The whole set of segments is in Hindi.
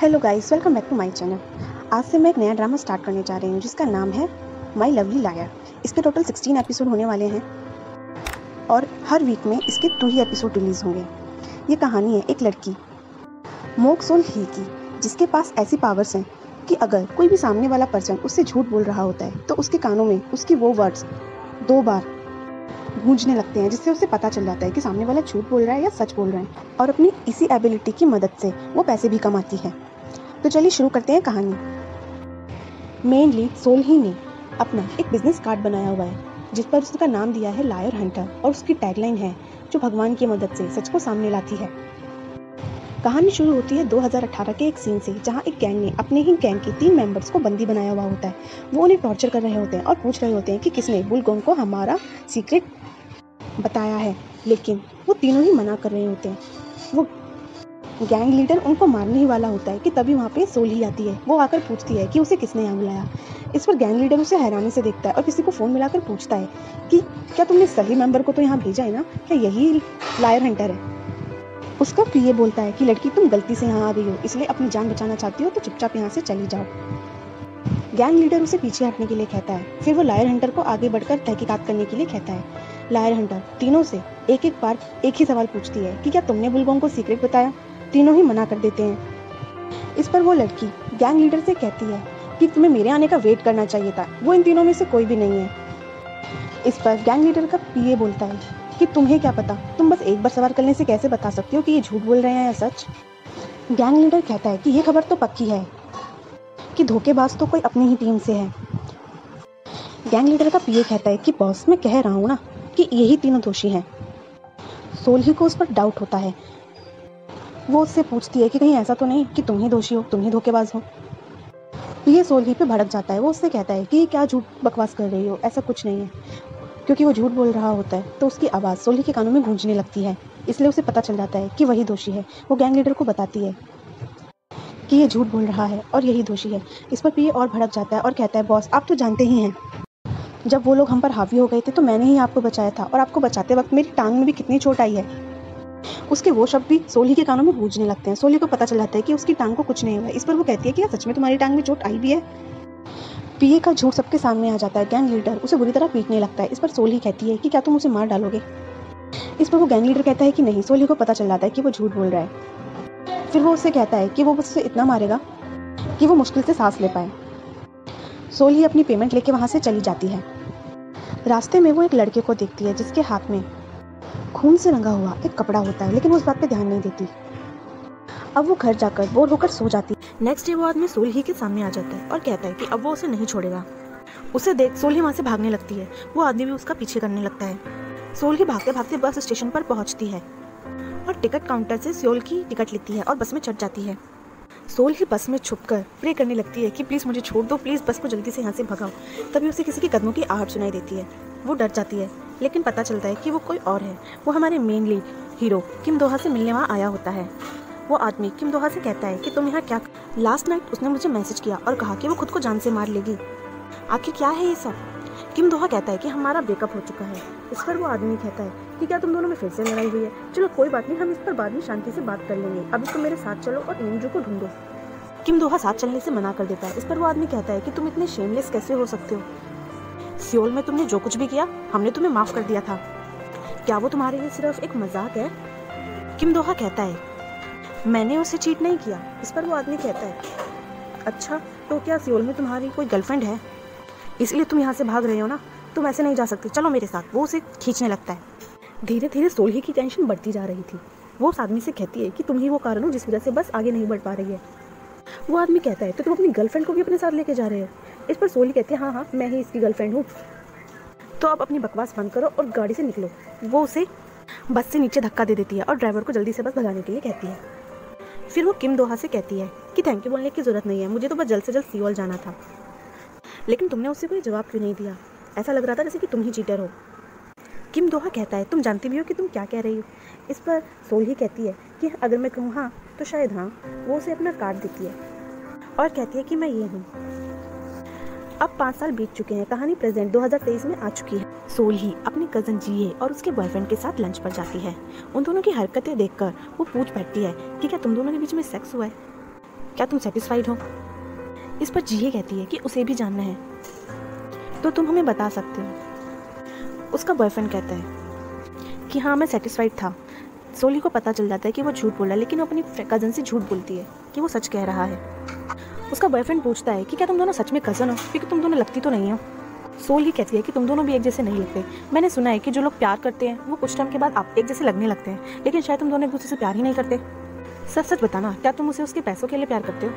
Hello guys, welcome back to my channel. आज से मैं एक नया ड्रामा स्टार्ट करने जा रही हूँ जिसका नाम है माय लवली लायर। इसके टोटल 16 एपिसोड होने वाले हैं और हर वीक में इसके 2 ही एपिसोड रिलीज़ होंगे। ये कहानी है एक लड़की मोक सोल ही की, जिसके पास ऐसी पावर्स हैं कि अगर कोई भी सामने वाला पर्सन उससे झूठ बोल रहा होता है तो उसके कानों में उसकी वो वर्ड्स 2 बार गूंजने लगते हैं, जिससे उसे पता चल जाता है कि सामने वाला झूठ बोल रहा है या सच बोल रहा है। और अपनी इसी एबिलिटी की मदद से वो पैसे भी कमाती है। तो चलिए शुरू करते हैं कहानी। मेन लीड सोल ही ने अपना एक बिजनेस कार्ड बनाया हुआ है जिस पर उसका नाम दिया है लायर हंटर, और उसकी टैगलाइन है जो भगवान की मदद से सच को सामने लाती है। कहानी शुरू होती है 2018 के एक सीन से, जहां एक गैंग ने अपने ही गैंग के 3 मेंबर्स को बंदी बनाया हुआ होता है। वो उन्हें टॉर्चर कर रहे होते हैं और पूछ रहे होते हैं कि किसने बुलगोंग को हमारा सीक्रेट बताया है, लेकिन वो तीनों ही मना कर रहे होते हैं। वो गैंग लीडर उनको मारने ही वाला होता है कि तभी वहाँ पे सोल ही आती है। वो आकर पूछती है कि उसे किसने यहाँ बुलाया। इस पर गैंग लीडर उसे हैरानी से देखता है और किसी को फ़ोन मिलाकर पूछता है कि क्या तुमने सही मेंबर को तो यहाँ भेजा है ना, क्या यही लायर हंटर है। उसका पीए बोलता है कि लड़की, तुम गलती से यहाँ आ गई हो, इसलिए अपनी जान बचाना चाहती हो तो चुपचाप यहाँ से चली जाओ। गैंग लीडर उसे पीछे हटने के लिए कहता है। फिर वो लायर हंटर को आगे बढ़कर तहकीकात करने के लिए कहता है। लायर हंटर तीनों से एक एक बार एक ही सवाल पूछती है कि क्या तुमने बुलगोंग को सीक्रेट बताया। तीनों ही मना कर देते हैं। इस पर वो लड़की गैंग लीडर से कहती है कि तुम्हें मेरे आने का वेट करना चाहिए था, वो इन तीनों में से कोई भी नहीं है। इस पर गैंग लीडर का पीए बोलता है कि तुम्हें क्या पता, तुम बस एक बार सवाल करने से कैसे बता सकती हो कि ये झूठ बोल रहे हैं या सच। गैंग लीडर कहता है कि ये खबर तो पक्की है कि धोखेबाज तो कोई अपनी ही टीम से है। गैंग लीडर का पीए कहता है कि बॉस, मैं कह रहा हूँ ना कि यही तीनों दोषी हैं। सोल ही को उस पर डाउट होता है। वो उससे पूछती है कि कहीं ऐसा तो नहीं कि तुम ही दोषी हो, तुम ही धोखेबाज हो। पीए सोल ही पे भड़क जाता है। वो उससे कहता है कि क्या झूठ बकवास कर रही हो, ऐसा कुछ नहीं है। क्योंकि वो झूठ बोल रहा होता है तो उसकी आवाज़ सोल ही के कानों में गूंजने लगती है, इसलिए उसे पता चल जाता है कि वही दोषी है। वो गैंग लीडर को बताती है कि ये झूठ बोल रहा है और यही दोषी है। इस पर पीए और भड़क जाता है और कहता है, बॉस आप तो जानते ही हैं, जब वो लोग हम पर हावी हो गए थे तो मैंने ही आपको बचाया था, और आपको बचाते वक्त मेरी टांग में भी कितनी चोट आई है। उसके वो शब्द भी सोली के कानों में गूंजने लगते हैं। सोली को पता चल जाता है कि उसकी टांग को कुछ नहीं हुआ है। इस पर वो कहती है कि सच में तुम्हारी टांग में चोट आई भी है। पीए का झूठ सबके सामने आ जाता है। गैंग लीडर उसे बुरी तरह पीटने लगता है। इस पर सोली कहती है कि क्या तुम उसे मार डालोगे। इस पर वो गैंग लीडर कहता है कि नहीं। सोली को पता चल जाता है कि वो झूठ बोल रहा है। फिर वो उससे कहता है कि वो बस उसे इतना मारेगा कि वो मुश्किल से सांस ले पाए। सोली अपनी पेमेंट लेके वहाँ से चली जाती है। रास्ते में वो एक लड़के को देखती है जिसके हाथ में खून से रंगा हुआ एक कपड़ा होता है, लेकिन वो उस बात पे ध्यान नहीं देती। अब वो घर जाकर बोर होकर सो जाती है। नेक्स्ट डे वो आदमी सोल ही के सामने आ जाता है और कहता है कि अब वो उसे नहीं छोड़ेगा। उसे देख सोल ही वहाँ से भागने लगती है। वो आदमी भी उसका पीछे करने लगता है। सोल ही भागते भागते बस स्टेशन पर पहुँचती है और टिकट काउंटर से सोल की टिकट लेती है और बस में चढ़ जाती है। सोल ही बस में छुपकर प्रे करने लगती है कि प्लीज़ मुझे छोड़ दो, प्लीज़ बस को जल्दी से यहाँ से भगाओ। तभी उसे किसी के कदमों की आहट सुनाई देती है। वो डर जाती है, लेकिन पता चलता है कि वो कोई और है। वो हमारे मेन लीड हीरो किम दोहा से मिलने वहाँ आया होता है। वो आदमी किम दोहा से कहता है कि तुम यहाँ क्या। लास्ट नाइट उसने मुझे मैसेज किया और कहा कि वो खुद को जान से मार लेगी। आखिर क्या है ये सब। किम दोहा कहता है कि हमारा ब्रेकअप हो चुका है। इस पर वो आदमी कहता है कि क्या तुम दोनों में फिर से लड़ाई हुई है। चलो कोई बात नहीं, हम इस पर बाद में शांति से बात कर लेंगे, अभी तुम मेरे साथ चलो और इंजू को ढूंढो। किम दोहा साथ चलने से मना कर देता है। इस पर वो आदमी कहता है कि तुम इतने शेमलेस कैसे हो सकते हो। सियोल में तुमने जो कुछ भी किया हमने तुम्हें माफ़ कर दिया था, क्या वो तुम्हारे लिए सिर्फ एक मजाक है। किम दोहा कहता है मैंने उसे चीट नहीं किया। इस पर वो आदमी कहता है अच्छा, तो क्या सियोल में तुम्हारी कोई गर्लफ्रेंड है, इसलिए तुम यहाँ से भाग रहे हो ना, तुम ऐसे नहीं जा सकते, चलो मेरे साथ। वो उसे खींचने लगता है। धीरे धीरे सोल ही की टेंशन बढ़ती जा रही थी। वो उस आदमी से कहती है कि तुम ही वो कारण हो जिस वजह से बस आगे नहीं बढ़ पा रही है। वो आदमी कहता है तो तुम अपनी गर्लफ्रेंड को भी अपने साथ लेके जा रहे हो। इस पर सोली कहती है हाँ हाँ, मैं ही इसकी गर्लफ्रेंड हूँ, तो अब अपनी बकवास बंद करो और गाड़ी से निकलो। वो उसे बस से नीचे धक्का दे देती है और ड्राइवर को जल्दी से बस भगाने के लिए कहती है। फिर वो किम दोहा से कहती है कि थैंक यू बोलने की ज़रूरत नहीं है, मुझे तो बस जल्द से जल्द सियोल जाना था, लेकिन तुमने उससे कोई जवाब क्यों नहीं दिया। ऐसा लग रहा था जैसे कि तुम ही चीटर हो। किम दोहा कहता है तुम जानती भी हो कि तुम क्या कह रही हो। इस पर सोल ही कहती है कि अगर मैं कहूँ हाँ तो शायद हाँ। वो उसे अपना कार्ड देती है और कहती है कि मैं ये हूँ। अब 5 साल बीत चुके हैं। कहानी प्रेजेंट 2023 में आ चुकी है। सोल ही अपने कज़न जीए और उसके बॉयफ्रेंड के साथ लंच पर जाती है। उन दोनों की हरकतें देखकर वो पूछ बैठती है कि क्या तुम दोनों के बीच में सेक्स हुआ है। क्या तुम सेटिस्फाइड हो? इस पर जिये कहती है कि उसे भी जानना है, तो तुम हमें बता सकते हो। उसका बॉयफ्रेंड कहता है कि हाँ मैं सेटिस्फाइड था। सोली को पता चल जाता है कि वो झूठ बोल रहा है, लेकिन वो अपनी कज़न से झूठ बोलती है कि वो सच कह रहा है। उसका बॉयफ्रेंड पूछता है कि क्या तुम दोनों सच में कज़न हो, क्योंकि तुम दोनों लगती तो नहीं हो। सोली कहती है कि तुम दोनों भी एक जैसे नहीं लगते। मैंने सुना है कि जो लोग प्यार करते हैं वो कुछ टाइम के बाद आप एक जैसे लगने लगते हैं, लेकिन शायद तुम दोनों एक दूसरे से प्यार ही नहीं करते। सच सच बताना, क्या तुम उसे उसके पैसों के लिए प्यार करते हो?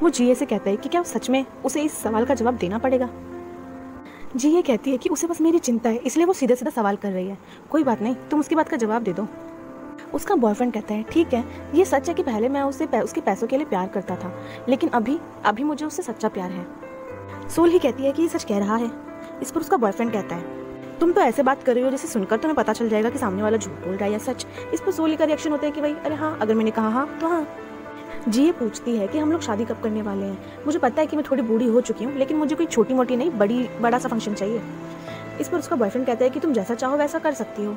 वो जिये से कहता है कि क्या सच में उसे इस सवाल का जवाब देना पड़ेगा? जिये कहती है कि उसे बस मेरी चिंता है, इसलिए वो सीधा सीधा सवाल कर रही है। कोई बात नहीं, तुम उसकी बात का जवाब दे दो। उसका बॉयफ्रेंड कहता है ठीक है, ये सच है कि पहले मैं उसके पैसों के लिए प्यार करता था, लेकिन अभी मुझे उससे सच्चा प्यार है। सोली कहती है कि ये सच कह रहा है। इस पर उसका बॉयफ्रेंड कहता है तुम तो ऐसे बात कर रही हो जैसे सुनकर तुम्हें पता चल जाएगा कि सामने वाला झूठ बोल रहा है या सच। इस पर सोली का रिएक्शन होता है कि भाई अरे हाँ, अगर मैंने कहा हाँ तो हाँ। जिये पूछती है कि हम लोग शादी कब करने वाले हैं? मुझे पता है कि मैं थोड़ी बूढ़ी हो चुकी हूँ, लेकिन मुझे कोई छोटी मोटी नहीं बड़ा सा फंक्शन चाहिए। इस पर उसका बॉयफ्रेंड कहता है कि तुम जैसा चाहो वैसा कर सकती हो।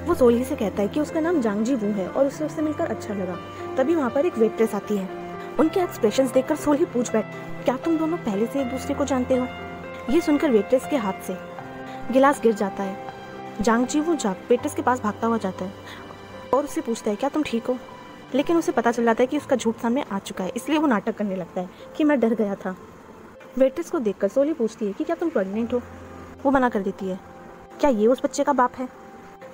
वो सोली से कहता है कि उसका नाम जांग जी वू है और उससे मिलकर अच्छा लगा। तभी वहाँ पर एक वेट्रेस आती है। उनके एक्सप्रेशंस देखकर सोली पूछ बैठ क्या तुम दोनों पहले से एक दूसरे को जानते हो? ये सुनकर वेट्रेस के हाथ से गिलास गिर जाता है। जांग जी वो वेट्रेस के पास भागता हुआ जाता है और उससे पूछता है क्या तुम ठीक हो? लेकिन उसे पता चल जाता है कि उसका झूठ सामने आ चुका है, इसलिए वो नाटक करने लगता है कि मैं डर गया था। वेट्रेस को देखकर सोली पूछती है कि क्या तुम प्रेग्नेंट हो? वो मना कर देती है। क्या ये उस बच्चे का बाप है?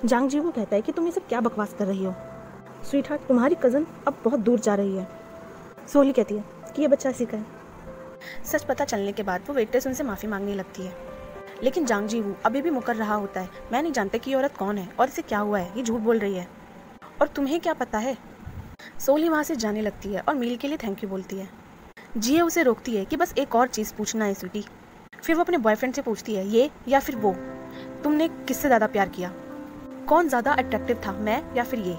जांग जी वो कहता है कि तुम ये सब क्या बकवास कर रही हो? स्वीटहार्ट, तुम्हारी कज़न अब बहुत दूर जा रही है। सोली कहती है कि ये बच्चा इसी का है। सच पता चलने के बाद वो वेट्रेस उनसे माफ़ी मांगने लगती है, लेकिन जांग जी वो अभी भी मुकर रहा होता है। मैं नहीं जानता कि ये औरत कौन है और इसे क्या हुआ है, ये झूठ बोल रही है और तुम्हें क्या पता है? सोली वहाँ से जाने लगती है और मील के लिए थैंक यू बोलती है। जिये उसे रोकती है कि बस एक और चीज़ पूछना है स्वीटी। फिर वो अपने बॉयफ्रेंड से पूछती है ये या फिर वो, तुमने किससे ज़्यादा प्यार किया? कौन ज़्यादा अट्रैक्टिव था, मैं या फिर ये?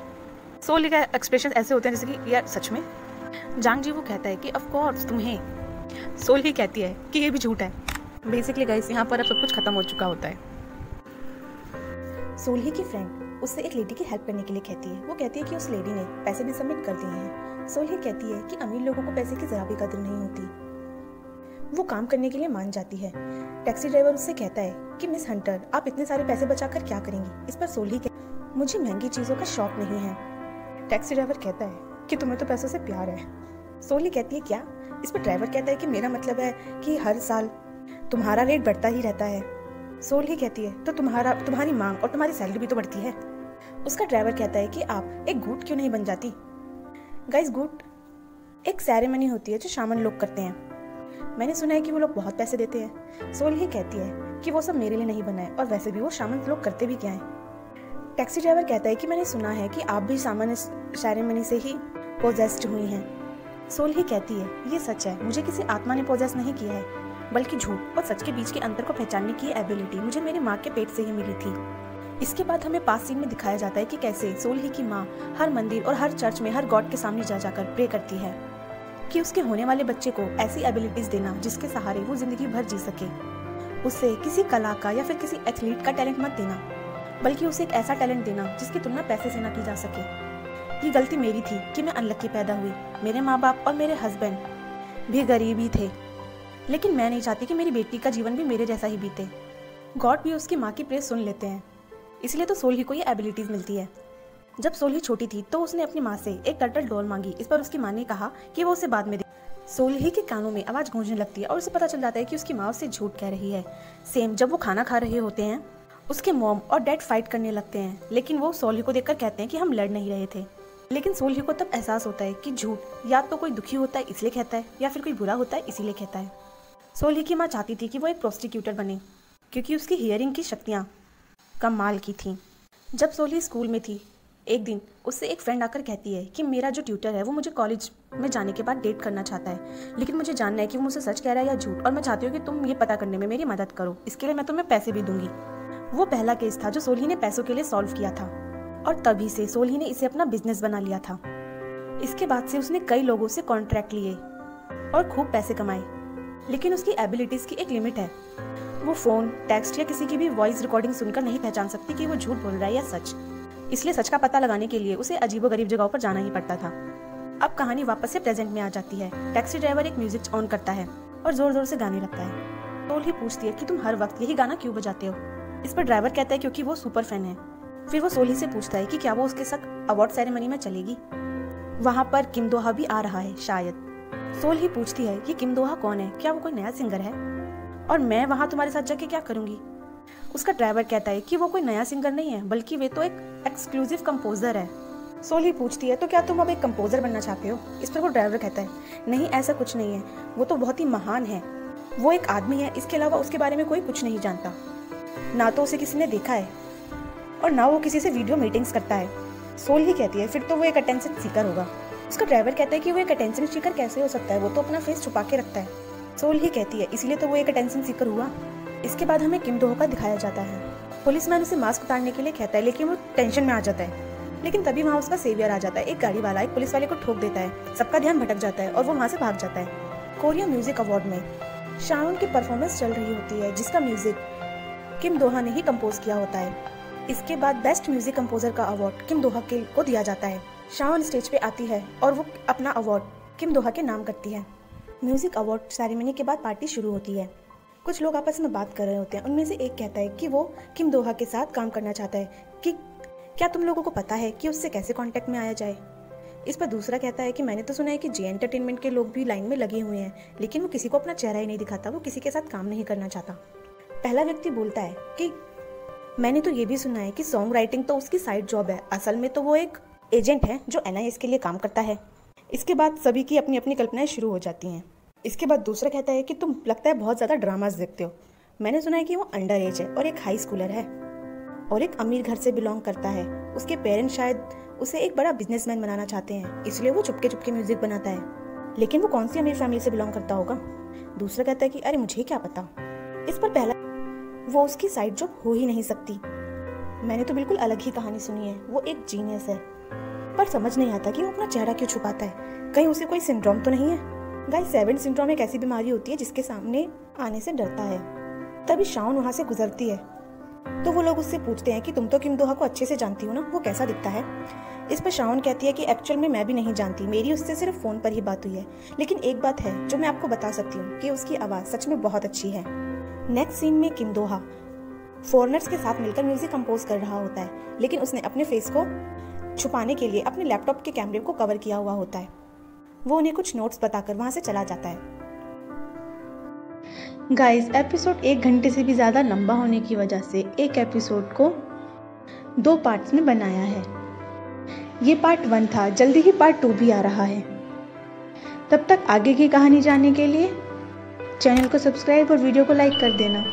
सोली का एक्सप्रेशन ऐसे होते हैं जैसे कि यार सच में। जांग जी वो कहता है कि ऑफ कोर्स तुम्हें। सोली कहती है कि ये भी झूठ है। बेसिकली गाइस यहाँ पर अब सब कुछ खत्म हो चुका होता है। सोली की फ्रेंड उससे एक लेडी की हेल्प करने के लिए कहती है। वो कहती है कि उस लेडी ने पैसे भी सबमिट कर दिए हैं। सोली कहती है कि अमीर लोगों को पैसे की जरा भी कदर नहीं होती। वो काम करने के लिए मान जाती है। टैक्सी ड्राइवर उससे कहता है कि मिस हंटर, आप इतने सारे पैसे बचाकर क्या करेंगी? इस पर सोली कहती मुझे महंगी चीज़ों का शौक नहीं है। टैक्सी ड्राइवर कहता है कि तुम्हें तो पैसों से प्यार है। सोली कहती है क्या? इस पर ड्राइवर कहता है कि मेरा मतलब है कि हर साल तुम्हारा रेट बढ़ता ही रहता है। सोली कहती है तो तुम्हारी मांग और तुम्हारी सैलरी भी तो बढ़ती है। उसका ड्राइवर कहता है कि आप एक गूट क्यों नहीं बन जाती? गाइस, गूट एक सेरेमनी होती है जो शामन लोग करते हैं। मैंने सुना है कि वो लोग बहुत पैसे देते हैं। सोली कहती है कि वो सब मेरे लिए नहीं बना है और वैसे भी वो शामन लोग करते भी क्या है। टैक्सी ड्राइवर कहता है कि मैंने सुना है कि आप भी सामान्य सेरेमनी से ही पोजेस्ड हुई हैं। सोली कहती है ये सच है, मुझे किसी आत्मा ने पोजेस नहीं किया है, बल्कि झूठ और सच के बीच के अंतर को पहचानने की एबिलिटी मुझे मेरी माँ के पेट से ही मिली थी। इसके बाद हमें पास सीन में दिखाया जाता है कि कैसे सोली की माँ हर मंदिर और हर चर्च में हर गॉड के सामने जा जाकर प्रे करती है कि उसके होने वाले बच्चे को ऐसी एबिलिटीज देना जिसके सहारे वो जिंदगी भर जी सके। उसे किसी कला का या फिर किसी एथलीट का टैलेंट मत देना, बल्कि उसे एक ऐसा टैलेंट देना जिसकी तुलना पैसे से ना की जा सके। ये गलती मेरी थी कि मैं अनलक्की पैदा हुई। मेरे माँ बाप और मेरे हस्बैंड भी गरीब ही थे, लेकिन मैं नहीं चाहती कि मेरी बेटी का जीवन भी मेरे जैसा ही बीते। गॉड भी उसकी माँ की प्रे सुन लेते हैं, इसलिए तो सोली को ये एबिलिटीज मिलती है। जब सोली छोटी थी तो उसने अपनी माँ से एक टर्टल डॉल मांगी। इस पर उसकी माँ ने कहा कि वो उसे बाद में दे। सोली के कानों में आवाज गूंजने लगती है और उसे पता चल जाता है कि उसकी माँ उससे झूठ कह रही है। सेम जब वो खाना खा रहे होते हैं, उसके मॉम और डैड फाइट करने लगते हैं, लेकिन वो सोली को देखकर कहते हैं कि हम लड़ नहीं रहे थे। लेकिन सोली को तब एहसास होता है कि झूठ या तो कोई दुखी होता है इसलिए कहता है, या फिर कोई बुरा होता है इसीलिए कहता है। सोली की माँ चाहती थी कि वो एक प्रोस्टिट्यूटर बने, क्योंकि उसकी हियरिंग की शक्तियाँ कमाल की थीं। जब सोली स्कूल में थी, एक दिन उससे एक फ्रेंड आकर कहती है कि मेरा जो ट्यूटर है वो मुझे कॉलेज में जाने के बाद डेट करना चाहता है, लेकिन मुझे जानना है कि वो मुझसे सच कह रहा है या झूठ, और मैं चाहती हूँ कि तुम ये पता करने में मेरी मदद करो। इसके लिए मैं तुम्हें पैसे भी दूंगी। वो पहला केस था जो सोली ने पैसों के लिए सॉल्व किया था, और तभी से सोली ने इसे अपना बिजनेस बना लिया था। इसके बाद से उसने कई लोगों से कॉन्ट्रैक्ट लिए और खूब पैसे कमाए, लेकिन उसकी एबिलिटीज की एक लिमिट है। वो फोन, टेक्स्ट या किसी की भी वॉइस रिकॉर्डिंग सुनकर नहीं पहचान सकती कि वो झूठ बोल रहा है या सच। इसलिए सच का पता लगाने के लिए उसे अजीबोगरीब जगहों पर जाना ही पड़ता था। अब कहानी वापस से प्रेजेंट में आ जाती है। टैक्सी ड्राइवर एक म्यूजिक ऑन करता है और जोर जोर से गाने लगता है। सोल ही पूछती है कि तुम हर वक्त यही गाना क्यों बजाते हो। इस पर ड्राइवर कहता है क्योंकि वो सुपर फैन है। फिर वो सोल ही से पूछता है कि क्या वो उसके साथ अवार्ड सेरेमनी में चलेगी। वहाँ पर किम दोहा भी आ रहा है शायद। सोल ही पूछती है कि किम दोहा कौन है, क्या वो कोई नया सिंगर है और मैं वहाँ तुम्हारे साथ जाके क्या करूँगी। उसका ड्राइवर कहता है कि वो कोई नया सिंगर नहीं है बल्कि वे तो एक एक्सक्लूसिव कंपोजर है। सोल ही पूछती है तो क्या तुम अब एक कंपोजर बनना चाहते हो। इस पर वो ड्राइवर कहता है नहीं, ऐसा कुछ नहीं है, वो तो बहुत ही महान है, वो एक आदमी है, इसके अलावा उसके बारे में कोई कुछ नहीं जानता, ना तो उसे किसी ने देखा है और ना वो किसी से वीडियो मीटिंग्स करता है। सोल ही कहती है फिर तो वो एक अटेंशन सीकर होगा। उसका ड्राइवर कहता है कि वो एक अटेंशन सीकर कैसे हो सकता है, वो तो अपना फेस छुपा के रखता है। सोल ही कहती है इसीलिए तो वो एक अटेंशन सीकर हुआ। इसके बाद हमें किम दोहा का दिखाया जाता है। पुलिसमैन उसे मास्क उतारने के लिए कहता है लेकिन वो टेंशन में आ जाता है। लेकिन तभी वहाँ उसका सेवियर आ जाता है। एक गाड़ी वाला एक पुलिस वाले को ठोक देता है, सबका ध्यान भटक जाता है और वो वहाँ से भाग जाता है। कोरिया म्यूजिक अवार्ड में शाओन की परफॉर्मेंस चल रही होती है जिसका म्यूजिक किम दोहा ने ही कंपोज किया होता है। इसके बाद बेस्ट म्यूजिक कंपोजर का अवार्ड किम दोहा को दिया जाता है। शाओन स्टेज पे आती है और वो अपना अवार्ड किम दोहा के नाम करती है। म्यूजिक अवार्ड सेरेमनी के बाद पार्टी शुरू होती है। कुछ लोग आपस में बात कर रहे होते हैं। उनमें से एक कहता है कि वो किम दोहा के साथ काम करना चाहता है कि क्या तुम लोगों को पता है कि उससे कैसे कांटेक्ट में आया जाए। इस पर दूसरा कहता है कि मैंने तो सुना है कि जे एंटरटेनमेंट के लोग भी लाइन में लगे हुए हैं, लेकिन वो किसी को अपना चेहरा ही नहीं दिखाता, वो किसी के साथ काम नहीं करना चाहता। पहला व्यक्ति बोलता है कि मैंने तो ये भी सुना है कि सॉन्ग राइटिंग तो उसकी साइड जॉब है, असल में तो वो एक एजेंट है जो NIS के लिए काम करता है। इसके बाद सभी की अपनी अपनी कल्पनाएं शुरू हो जाती हैं। इसके बाद दूसरा कहता है कि तुम लगता है बहुत ज़्यादा ड्रामास देखते हो, मैंने सुना है कि वो अंडर एज है और एक हाई स्कूलर है और एक अमीर घर से बिलोंग करता है। उसके पेरेंट्स शायद उसे एक बड़ा बिजनेसमैन बनाना चाहते हैं, इसलिए वो चुपके चुपके म्यूजिक बनाता है। लेकिन वो कौन सी अमीर फैमिली से बिलोंग करता होगा। दूसरा कहता है कि अरे मुझे क्या पता। इस पर पहला वो उसकी साइड जॉब हो ही नहीं सकती, मैंने तो बिल्कुल अलग ही कहानी सुनी है, वो एक जीनियस है। पर समझ नहीं आता कि वो अपना चेहरा क्यों छुपाता है, कहीं उसे कोई सिंड्रोम तो नहीं है। गाइस, सेवेंट सिंड्रोम एक ऐसी बीमारी होती है जिसके सामने आने से डरता है। तभी शाओन वहाँ से गुजरती है तो वो लोग उससे पूछते हैं कि तुम तो किम दोहा को अच्छे से जानती हो ना, वो कैसा दिखता है। इस पर शाओन कहती है कि एक्चुअल में मैं भी नहीं जानती, मेरी उससे सिर्फ फ़ोन पर ही बात हुई है, लेकिन एक बात है जो मैं आपको बता सकती हूँ कि उसकी आवाज़ सच में बहुत अच्छी है। नेक्स्ट सीन में किम दोहा फॉरेनर्स के साथ मिलकर म्यूजिक कंपोज कर रहा होता है, लेकिन उसने अपने फेस को छुपाने के लिए अपने लैपटॉप के कैमरे को कवर किया हुआ होता है। वो उन्हें कुछ नोट्स बताकर वहाँ से चला जाता है। गाइस, एपिसोड 1 घंटे से भी ज़्यादा लंबा होने की वजह से एक एपिसोड को 2 पार्ट्स में बनाया है। ये पार्ट 1 था, जल्दी ही पार्ट 2 भी आ रहा है। तब तक आगे की कहानी जानने के लिए चैनल को सब्सक्राइब और वीडियो को लाइक कर देना।